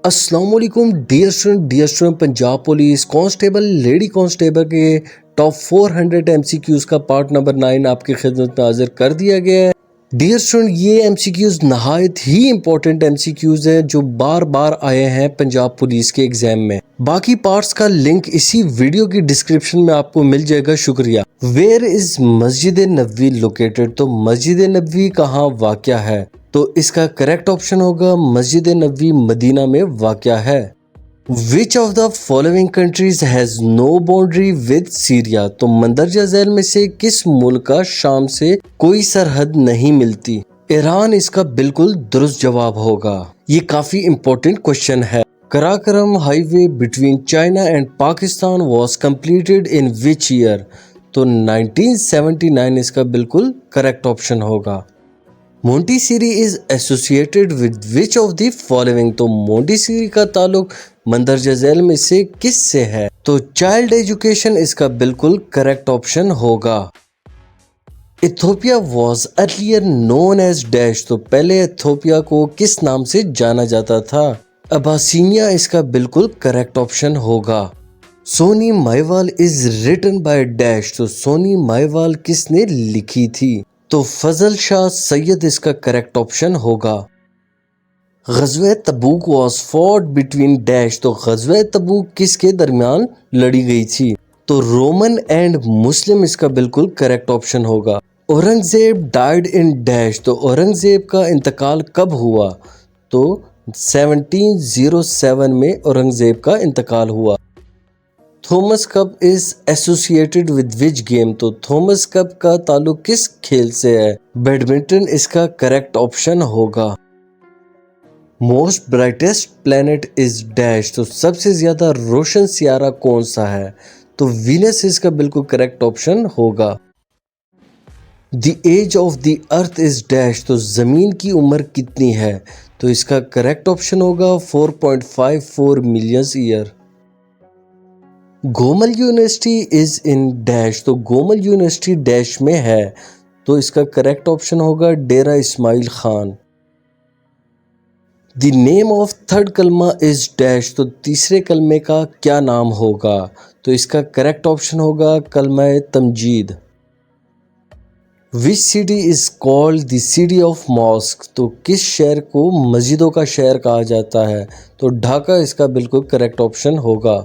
السلام علیکم dear student Punjab police constable lady constable کے ٹاپ 400 ایم سی کیوز کا پارٹ نمبر 9 آپ کی خدمت میں حاضر کر دیا گیا ہے۔ ڈیئر اسٹوڈنٹ، یہ ایم سی کیوز نہایت ہی امپورٹنٹ ایم سی کیوز ہیں جو بار بار آئے ہیں پنجاب پولیس کے ایگزام میں۔ باقی پارٹس کا لنک اسی ویڈیو کی ڈسکرپشن میں آپ کو مل جائے گا، شکریہ۔ Where is Masjid Nabawi located? تو مسجد نبوی کہاں واقع ہے؟ تو اس کا کریکٹ آپشن ہوگا مسجد نبوی مدینہ میں واقع ہے۔ Which of the following countries has no boundary with Syria؟ تو مندرجہ ذیل میں سے کس ملک کا شام سے کوئی سرحد نہیں ملتی؟ ایران اس کا بالکل درست جواب ہوگا۔ یہ کافی امپورٹنٹ کوشچن ہے۔ Karakoram highway between China and Pakistan was completed in which year? تو 1979 اس کا بالکل کریکٹ آپشن ہوگا۔ Montessori is associated with which of the following? تو مونٹیسیری کا تعلق مندرجہ ذیل میں سے کس سے ہے؟ تو چائلڈ ایجوکیشن اس کا بالکل کریکٹ آپشن ہوگا۔ Ethiopia was earlier known as dash? تو پہلے ایتھوپیا کو کس نام سے جانا جاتا تھا؟ اباسینیا اس کا بالکل کریکٹ آپشن ہوگا۔ Sohni Mahiwal is written by dash? تو سونی ماہیوال کس نے لکھی تھی؟ تو فضل شاہ سید اس کا کریکٹ آپشن ہوگا۔ غزوہ تبوک واز فوٹ بٹوین ڈیش؟ تو غزوہ تبوک کس کے درمیان لڑی گئی تھی؟ تو رومن اینڈ مسلم اس کا بالکل کریکٹ آپشن ہوگا۔ اورنگزیب ڈائیڈ ان ڈیش؟ تو اورنگزیب کا انتقال کب ہوا؟ تو 1707 میں اورنگزیب کا انتقال ہوا۔ Thomas Cup is associated with which game? تو تھامس کپ کا تعلق کس کھیل سے ہے؟ بیڈمنٹن اس کا کریکٹ آپشن ہوگا۔ Most brightest planet is dash? تو سب سے زیادہ روشن سیارہ کون سا ہے؟ تو وینس اس کا بالکل کریکٹ آپشن ہوگا۔ The age of the earth is dash? تو زمین کی عمر کتنی ہے؟ تو اس کا کریکٹ آپشن ہوگا 4.54 million year. Gomal university is in dash? تو گومل یونیورسٹی ڈیش میں ہے؟ تو اس کا کریکٹ آپشن ہوگا ڈیرہ اسماعیل خان۔ دی نیم آف تھرڈ کلمہ از ڈیش؟ تو تیسرے کلمے کا کیا نام ہوگا؟ تو اس کا کریکٹ آپشن ہوگا کلمہ تمجید۔ Which city is called the city of mosque? تو کس شہر کو مسجدوں کا شہر کہا جاتا ہے؟ تو ڈھاکہ اس کا بالکل کریکٹ آپشن ہوگا۔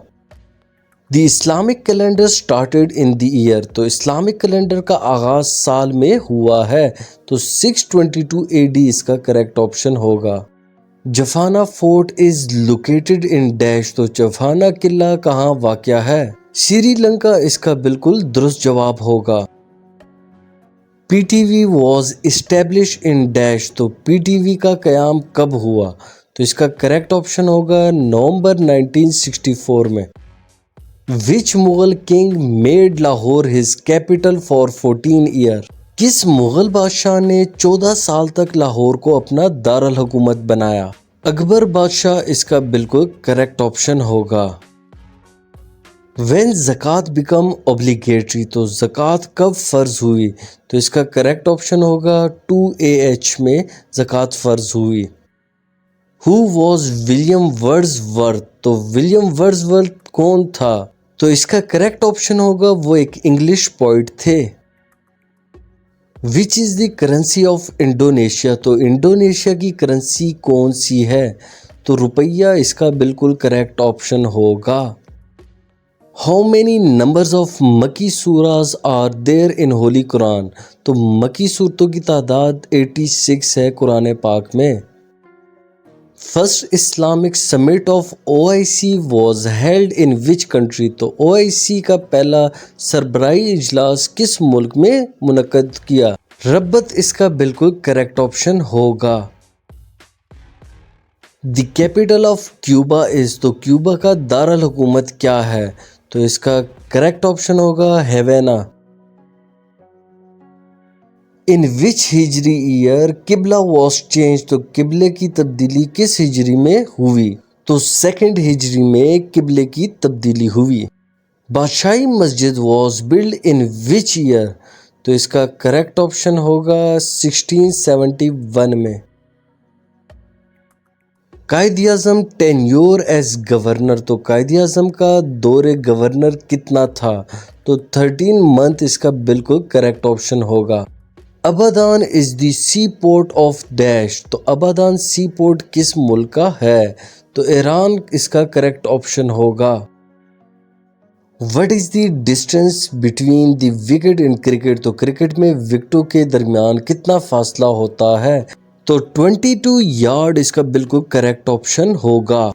The Islamic calendar started in the year? تو اسلامک کیلنڈر کا آغاز سال میں ہوا ہے؟ تو 622 AD اس کا کریکٹ آپشن ہوگا۔ Jaffna fort is located in dash? تو جفانا قلعہ کہاں واقع ہے؟ سری لنکا اس کا بالکل درست جواب ہوگا۔ P T V was establish in dash? تو پی ٹی وی کا قیام کب ہوا؟ تو اس کا کریکٹ آپشن ہوگا نومبر 1964 میں۔ Which Mughal king made Lahore his capital for 14 year? کس مغل بادشاہ نے 14 سال تک لاہور کو اپنا دارالحکومت بنایا؟ اکبر بادشاہ اس کا بالکل کریکٹ آپشن ہوگا۔ وین زکوٰۃ بیکم اوبلیگیٹری؟ تو زکوٰۃ کب فرض ہوئی؟ تو اس کا کریکٹ آپشن ہوگا 2AH میں زکوٰۃ فرض ہوئی۔ Who was William words worth? تو ولیم ورڈز ورتھ کون تھا؟ تو اس کا کریکٹ آپشن ہوگا وہ ایک انگلش پوئٹ تھے۔ وچ از دی کرنسی آف انڈونیشیا؟ تو انڈونیشیا کی کرنسی کون سی ہے؟ تو روپیہ اس کا بالکل کریکٹ آپشن ہوگا۔ ہاؤ مینی نمبرز آف مکی سوراز آر دیر ان ہولی قرآن؟ تو مکی صورتوں کی تعداد 86 ہے قرآن پاک میں۔ First Islamic summit of OIC was held in which country? تو OIC کا پہلا سربراہی اجلاس کس ملک میں منعقد کیا؟ ربط اس کا بالکل کریکٹ آپشن ہوگا۔ دی کیپٹل آف کیوبا از؟ تو کیوبا کا دارالحکومت کیا ہے؟ تو اس کا کریکٹ آپشن ہوگا ہیوینا۔ ان وچ ہجری ایئر قبلہ واز چینج؟ تو قبلے کی تبدیلی کس ہجری میں ہوئی؟ تو 2 ہجری میں قبلے کی تبدیلی ہوئی۔ Badshahi Masjid was build in which year? تو اس کا کریکٹ آپشن ہوگا 1671 میں۔ Quaid Azam tenure as governor, تو قائد اعظم کا دور گورنر کتنا تھا؟ تو 13 منتھ اس کا بالکل کریکٹ آپشن ہوگا۔ ابادان از دی سی پورٹ آف ڈیش، تو ابادان سی پورٹ کس ملک کا ہے؟ تو ایران اس کا کریکٹ آپشن ہوگا۔ What is the distance between the wicket in cricket, تو کرکٹ میں وکٹوں کے درمیان کتنا فاصلہ ہوتا ہے؟ تو 22 یارڈ اس کا بالکل کریکٹ آپشن ہوگا۔